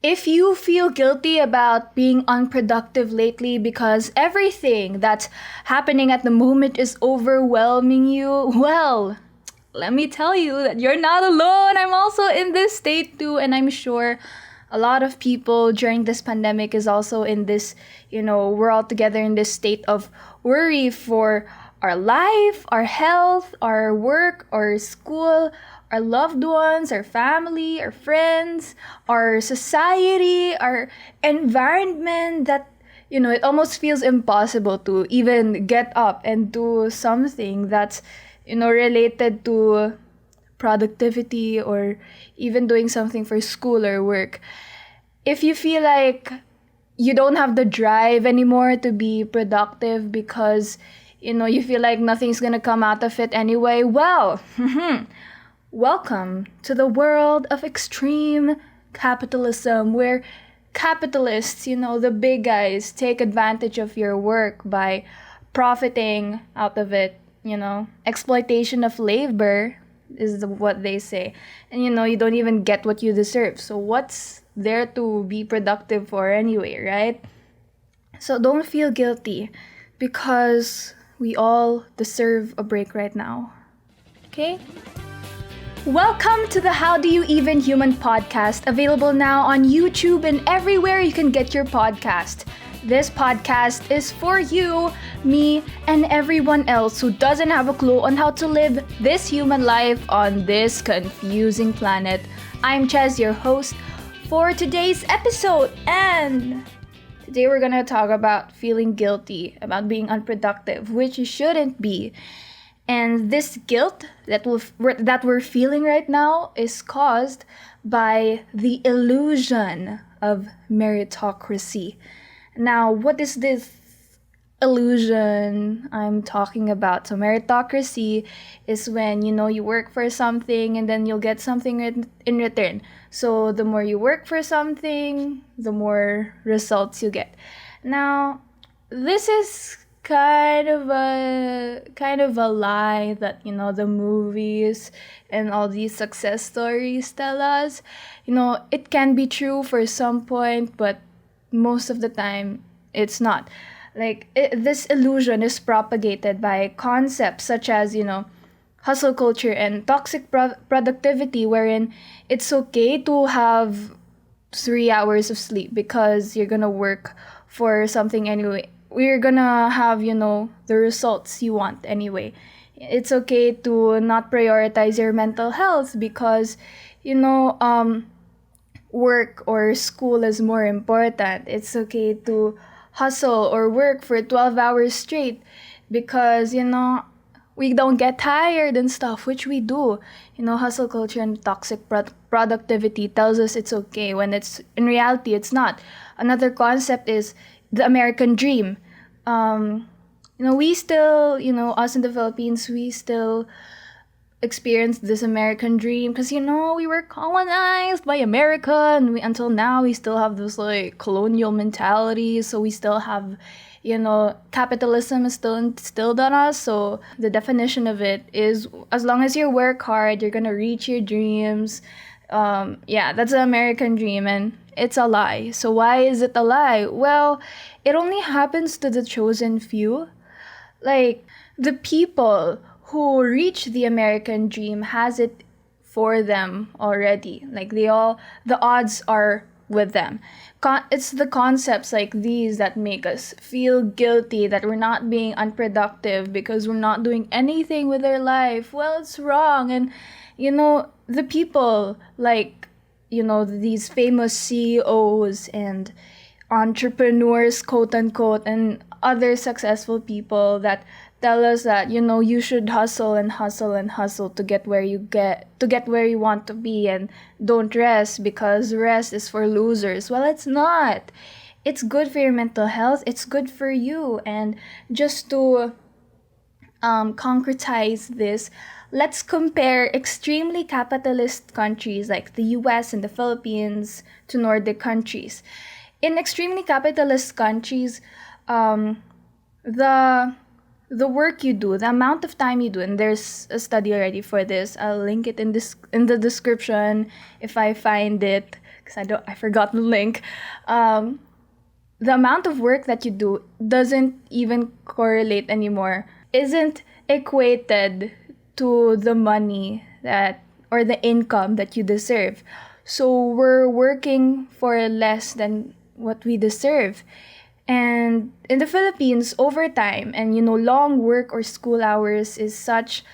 If you feel guilty about being unproductive lately because everything that's happening at the moment is overwhelming you, well, let me tell you that you're not alone. I'm also in this state too, and I'm sure a lot of people during this pandemic is also in this, we're all together in this state of worry for our life, our health, our work, our school, our loved ones, our family, our friends, our society, our environment that it almost feels impossible to even get up and do something that's related to productivity or even doing something for school or work. If you feel like you don't have the drive anymore to be productive because you feel like nothing's gonna come out of it anyway, well, welcome to the world of extreme capitalism, where capitalists, the big guys, take advantage of your work by profiting out of it. Exploitation of labor is what they say. And you don't even get what you deserve. So what's there to be productive for anyway, right? So don't feel guilty because we all deserve a break right now. Okay? Welcome to the How Do You Even Human podcast, available now on YouTube and everywhere you can get your podcast. This podcast is for you, me, and everyone else who doesn't have a clue on how to live this human life on this confusing planet. I'm Chez, your host for today's episode, and today we're gonna talk about feeling guilty about being unproductive, which you shouldn't be. And this guilt that we're feeling right now is caused by the illusion of meritocracy. Now, what is this illusion I'm talking about? So meritocracy is when you work for something and then you'll get something in return. So the more you work for something, the more results you get. Now, this is kind of a lie that the movies and all these success stories tell us. It can be true for some point, but most of the time it's not. This illusion is propagated by concepts such as hustle culture and toxic productivity, wherein it's okay to have 3 hours of sleep because you're gonna work for something anyway. We're gonna have the results you want anyway. It's okay to not prioritize your mental health because work or school is more important. It's okay to hustle or work for 12 hours straight because we don't get tired and stuff, which we do. Hustle culture and toxic productivity tells us it's okay when it's in reality it's not. Another concept is the American dream. We still, us in the Philippines, we still experience this American dream because we were colonized by America, and until now we still have this colonial mentality. So we still have capitalism is still instilled on us. So the definition of it is, as long as you work hard, you're gonna reach your dreams. That's the American dream, and it's a lie. So why is it a lie? Well, it only happens to the chosen few. The people who reach the American dream has it for them already. The odds are with them. It's the concepts like these that make us feel guilty that we're not being unproductive because we're not doing anything with our life. Well, it's wrong. And the people these famous CEOs and entrepreneurs, quote unquote, and other successful people that tell us that you should hustle and hustle and hustle to get where you want to be, and don't rest because rest is for losers. Well, it's not. It's good for your mental health. It's good for you. And just to concretize this, let's compare extremely capitalist countries like the US and the Philippines to Nordic countries. In extremely capitalist countries, the work you do, the amount of time you do, and there's a study already for this. I'll link it in the description if I find it, because I forgot the link. The amount of work that you do doesn't even correlate anymore, isn't equated to the money that or the income that you deserve. So we're working for less than what we deserve. And in the Philippines, overtime and long work or school hours is such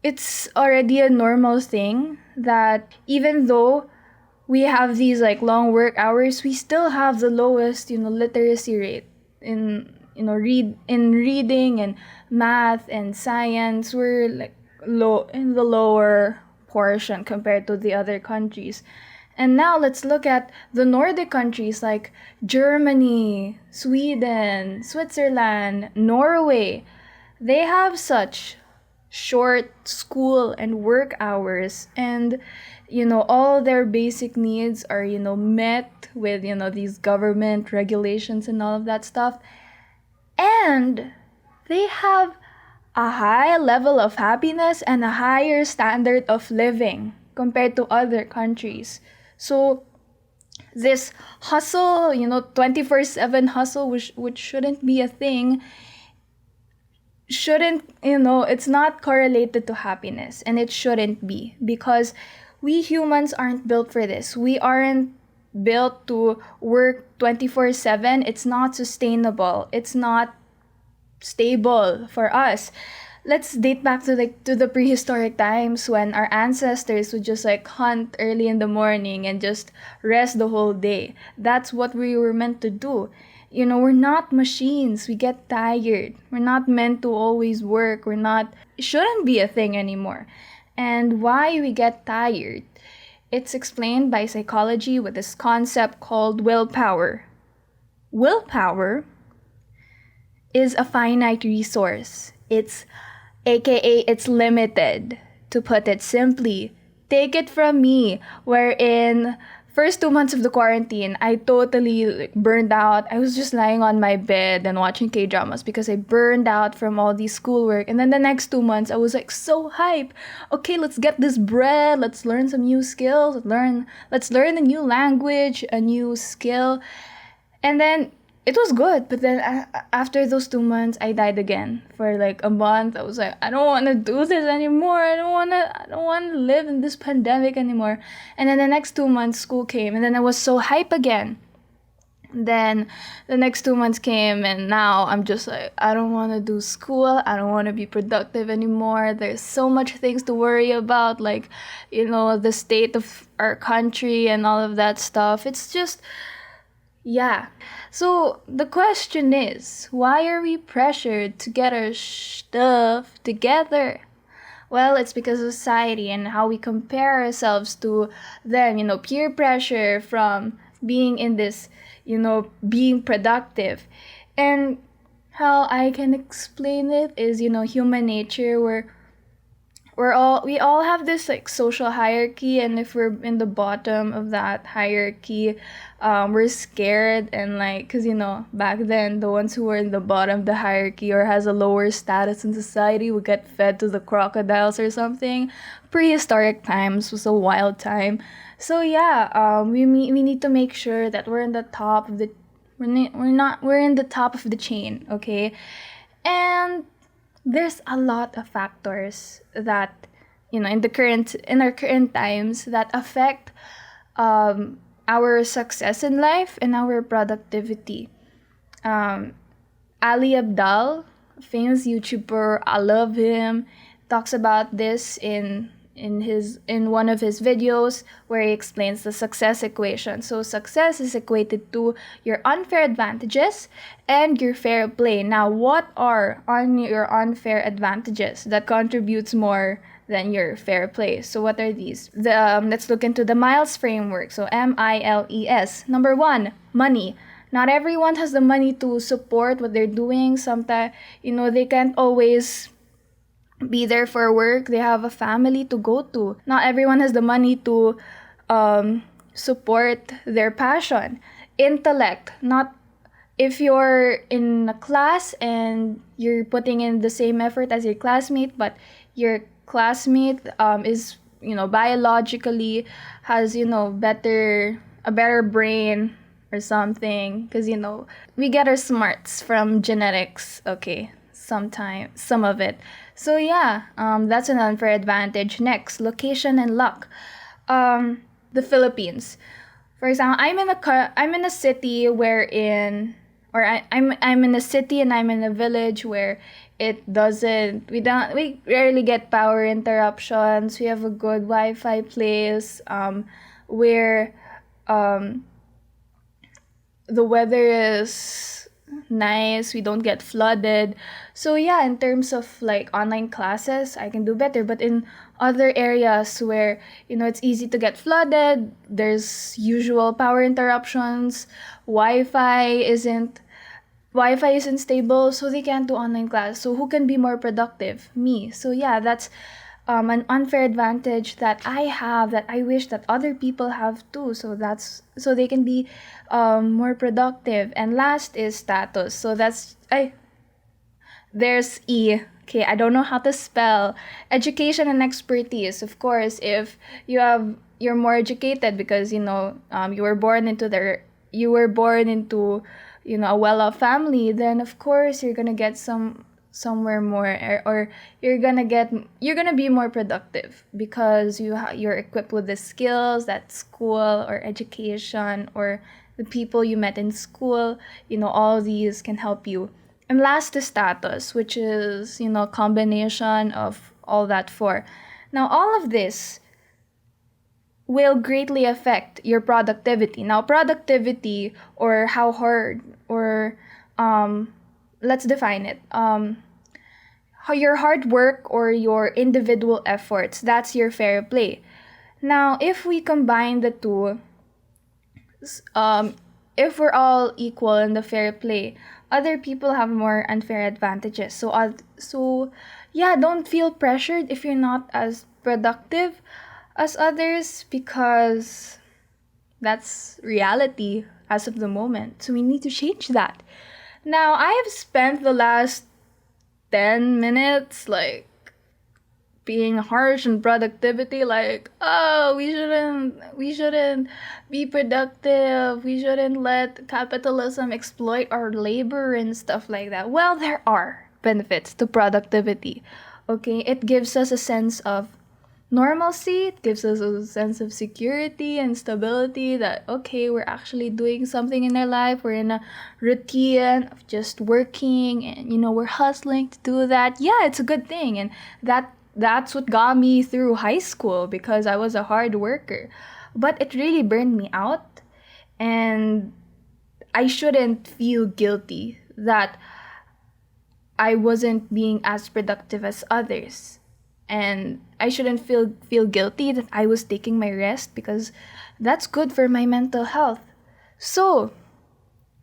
it's already a normal thing that even though we have these like long work hours, we still have the lowest literacy rate in reading and math and science. We're like low in the lower portion compared to the other countries. And now let's look at the Nordic countries like Germany, Sweden, Switzerland, Norway. They have such short school and work hours, and all their basic needs are met with these government regulations and all of that stuff. And they have a high level of happiness and a higher standard of living compared to other countries. So this hustle, 24/7 hustle, which shouldn't be a thing, it's not correlated to happiness, and it shouldn't be, because we humans aren't built for this. We aren't built to work 24/7. It's not sustainable. It's not stable for us. Let's date back to the prehistoric times when our ancestors would just like hunt early in the morning and just rest the whole day. That's what we were meant to do. We're not machines. We get tired. We're not meant to always work. It shouldn't be a thing anymore. And why we get tired, it's explained by psychology with this concept called willpower. Willpower is a finite resource. It's limited. To put it simply, take it from me, wherein first 2 months of the quarantine, I totally burned out. I was just lying on my bed and watching K-dramas because I burned out from all these schoolwork. And then the next 2 months, I was like so hype. Okay, let's get this bread. Let's learn some new skills. Let's learn a new language, a new skill. And then it was good, but then after those 2 months, I died again for like a month. I was like, I don't want to do this anymore. I don't want to live in this pandemic anymore. And then the next 2 months, school came, and then I was so hype again. Then the next 2 months came, and now I'm just like, I don't want to do school. I don't want to be productive anymore. There's so much things to worry about, like, the state of our country and all of that stuff. It's just, yeah. So the question is, why are we pressured to get our stuff together? Well, it's because of society and how we compare ourselves to them, peer pressure from being in this, being productive. And how I can explain it is, human nature, where we all have this like social hierarchy, and if we're in the bottom of that hierarchy, we're scared, and like, because back then the ones who were in the bottom of the hierarchy or has a lower status in society would get fed to the crocodiles or something. Prehistoric times was a wild time. So yeah, we need to make sure that we're in the top of the we're in the top of the chain, okay? And there's a lot of factors that in our current times that affect our success in life and our productivity. Ali Abdal, famous YouTuber, I love him, talks about this in one of his videos where he explains the success equation. So success is equated to your unfair advantages and your fair play. Now, what are your unfair advantages that contributes more than your fair play? So what are these? Let's look into the Miles framework. So MILES. Number 1, money. Not everyone has the money to support what they're doing. Sometimes, they can't always be there for work. They have a family to go to. Not everyone has the money to support their passion. Intellect. Not if you're in a class and you're putting in the same effort as your classmate, but your classmate is biologically has, a better brain or something, because we get our smarts from genetics. Okay, sometimes some of it. So yeah, that's an unfair advantage. Next, location and luck. The Philippines, for example, I'm in a city wherein, or I'm in a city and I'm in a village where we rarely get power interruptions. We have a good Wi-Fi place, where um the weather is nice, we don't get flooded. So yeah, in terms of like online classes, I can do better. But in other areas where, it's easy to get flooded, there's usual power interruptions, Wi-Fi isn't stable, so they can't do online class. So who can be more productive? Me. So yeah, that's an unfair advantage that I have, that I wish that other people have too. So they can be more productive. And last is status. So there's E. Okay, I don't know how to spell. Education and expertise. Of course, if you're more educated because you were born into a well-off family, then of course you're gonna get somewhere more, or you're gonna be more productive because you're equipped with the skills that school or education or the people you met in school, all these can help you. And last is status, which is, combination of all that four. Now, all of this will greatly affect your productivity. Now, productivity, or how hard, or let's define it. How your hard work or your individual efforts, that's your fair play. Now, if we combine the two, if we're all equal in the fair play, other people have more unfair advantages. So yeah, don't feel pressured if you're not as productive as others, because that's reality as of the moment. So we need to change that. Now, I have spent the last 10 minutes like being harsh on productivity, like, oh, we shouldn't be productive, we shouldn't let capitalism exploit our labor and stuff like that. Well, there are benefits to productivity. Okay, it gives us a sense of normalcy, it gives us a sense of security and stability, that okay, we're actually doing something in our life, we're in a routine of just working, and we're hustling to do that. Yeah, it's a good thing, and that's what got me through high school, because I was a hard worker. But it really burned me out, and I shouldn't feel guilty that I wasn't being as productive as others. And I shouldn't feel guilty that I was taking my rest, because that's good for my mental health. So,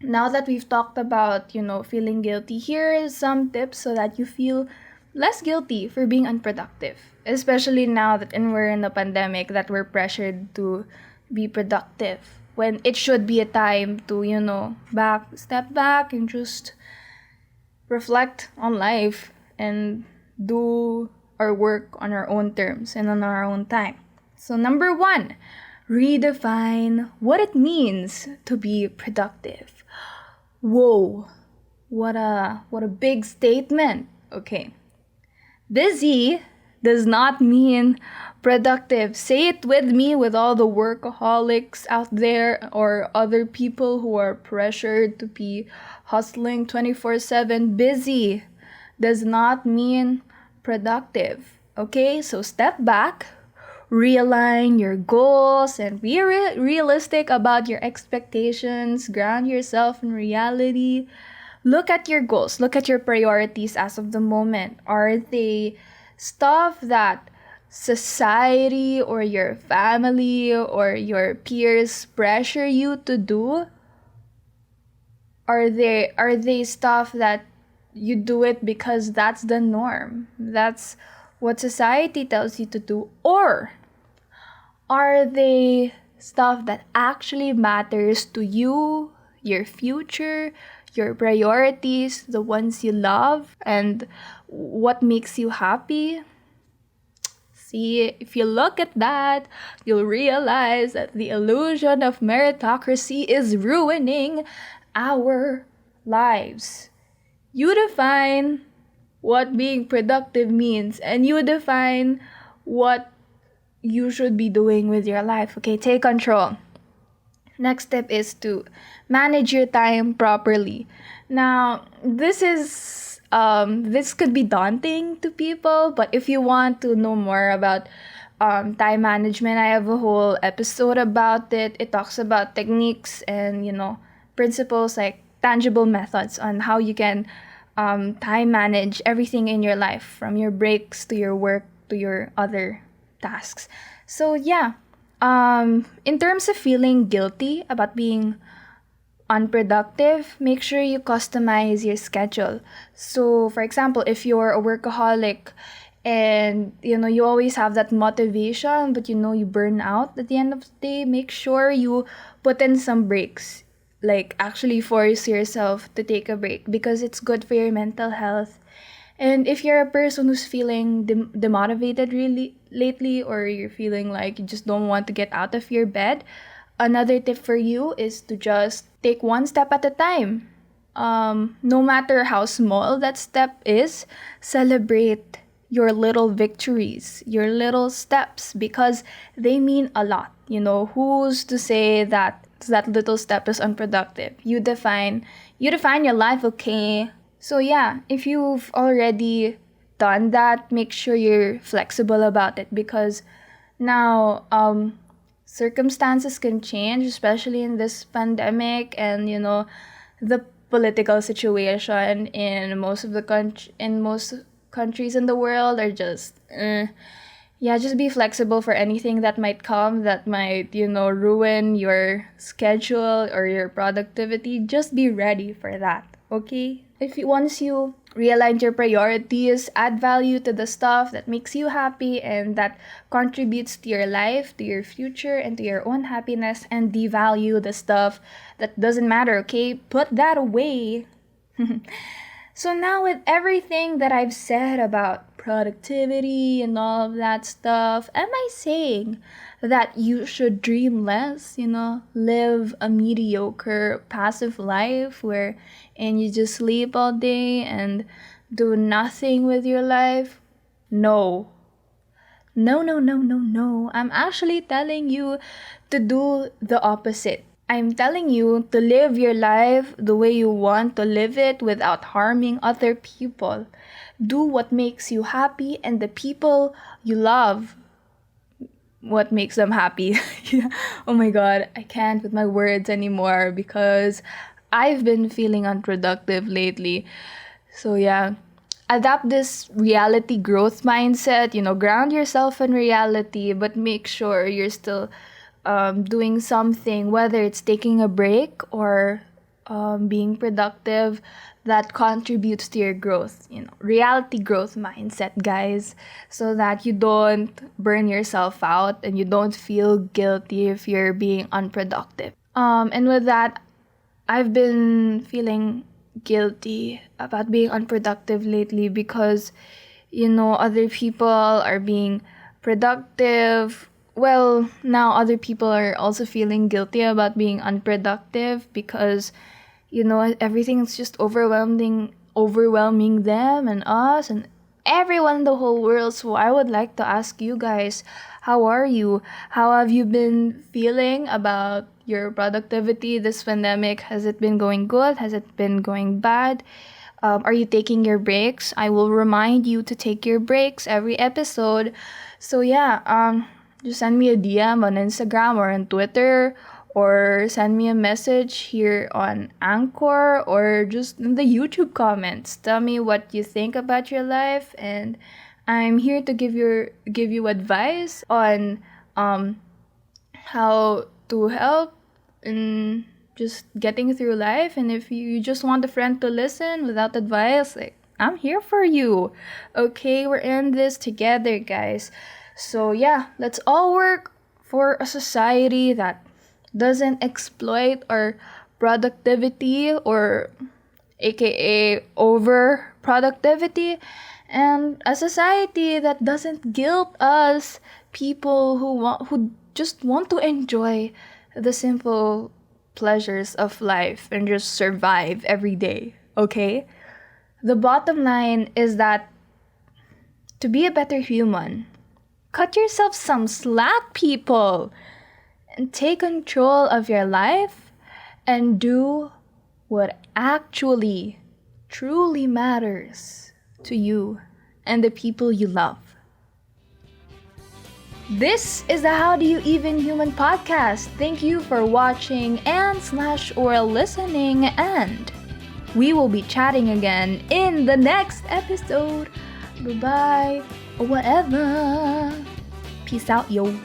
now that we've talked about, feeling guilty, here are some tips so that you feel less guilty for being unproductive. Especially now that we're in a pandemic, that we're pressured to be productive, when it should be a time to, step back and just reflect on life and do our work on our own terms and on our own time. So number 1, redefine what it means to be productive. Whoa, what a big statement. Okay. Busy does not mean productive. Say it with me, with all the workaholics out there, or other people who are pressured to be hustling 24/7. Busy does not mean productive. Okay, so step back, realign your goals, and be realistic about your expectations. Ground yourself in reality. Look at your goals, look at your priorities as of the moment. Are they stuff that society or your family or your peers pressure you to do? Are they stuff that you do it because that's the norm, that's what society tells you to do? Or are they stuff that actually matters to you, your future, your priorities, the ones you love, and what makes you happy? See, if you look at that, you'll realize that the illusion of meritocracy is ruining our lives. You define what being productive means, and you define what you should be doing with your life. Okay, take control. Next step is to manage your time properly. Now, this could be daunting to people, but if you want to know more about time management, I have a whole episode about it. It talks about techniques and principles, like tangible methods on how you can time manage everything in your life, from your breaks to your work to your other tasks. So yeah, in terms of feeling guilty about being unproductive, make sure you customize your schedule. So, for example, if you're a workaholic and you always have that motivation, but you burn out at the end of the day, make sure you put in some breaks. Like, actually force yourself to take a break because it's good for your mental health. And if you're a person who's feeling demotivated really lately, or you're feeling like you just don't want to get out of your bed, another tip for you is to just take one step at a time. No matter how small that step is, celebrate your little victories, your little steps, because they mean a lot. Who's to say that little step is unproductive? You define your life, okay? So yeah, if you've already done that, make sure you're flexible about it, because now circumstances can change, especially in this pandemic, and the political situation in most countries in the world are just yeah, just be flexible for anything that might come, that might ruin your schedule or your productivity. Just be ready for that, okay? Once you realign your priorities, add value to the stuff that makes you happy and that contributes to your life, to your future, and to your own happiness, and devalue the stuff that doesn't matter, okay? Put that away. So now, with everything that I've said about productivity and all of that stuff, am I saying that you should dream less, live a mediocre, passive life where and you just sleep all day and do nothing with your life? No. No, no, no, no, no. I'm actually telling you to do the opposite. I'm telling you to live your life the way you want to live it without harming other people. Do what makes you happy, and the people you love, what makes them happy. Oh my god, I can't with my words anymore because I've been feeling unproductive lately. So yeah, adapt this reality growth mindset, ground yourself in reality, but make sure you're still doing something, whether it's taking a break or being productive, that contributes to your growth. Reality growth mindset, guys, so that you don't burn yourself out and you don't feel guilty if you're being unproductive. And with that, I've been feeling guilty about being unproductive lately because other people are being productive. Well, now other people are also feeling guilty about being unproductive because everything's just overwhelming them and us and everyone in the whole world. So I would like to ask you guys, how are you? How have you been feeling about your productivity this pandemic? Has it been going good? Has it been going bad? Are you taking your breaks? I will remind you to take your breaks every episode. So yeah, just send me a DM on Instagram or on Twitter, or send me a message here on Anchor, or just in the YouTube comments. Tell me what you think about your life, and I'm here to give you advice on how to help in just getting through life. And if you just want a friend to listen without advice, like, I'm here for you. Okay, we're in this together, guys. So yeah, let's all work for a society that doesn't exploit our productivity, or aka over productivity, and a society that doesn't guilt us, people who just want to enjoy the simple pleasures of life and just survive every day, okay? The bottom line is that to be a better human, cut yourself some slack, people, and take control of your life and do what actually, truly matters to you and the people you love. This is the How Do You Even Human podcast. Thank you for watching and/or listening, and we will be chatting again in the next episode. Bye-bye, or whatever. Peace out, yo.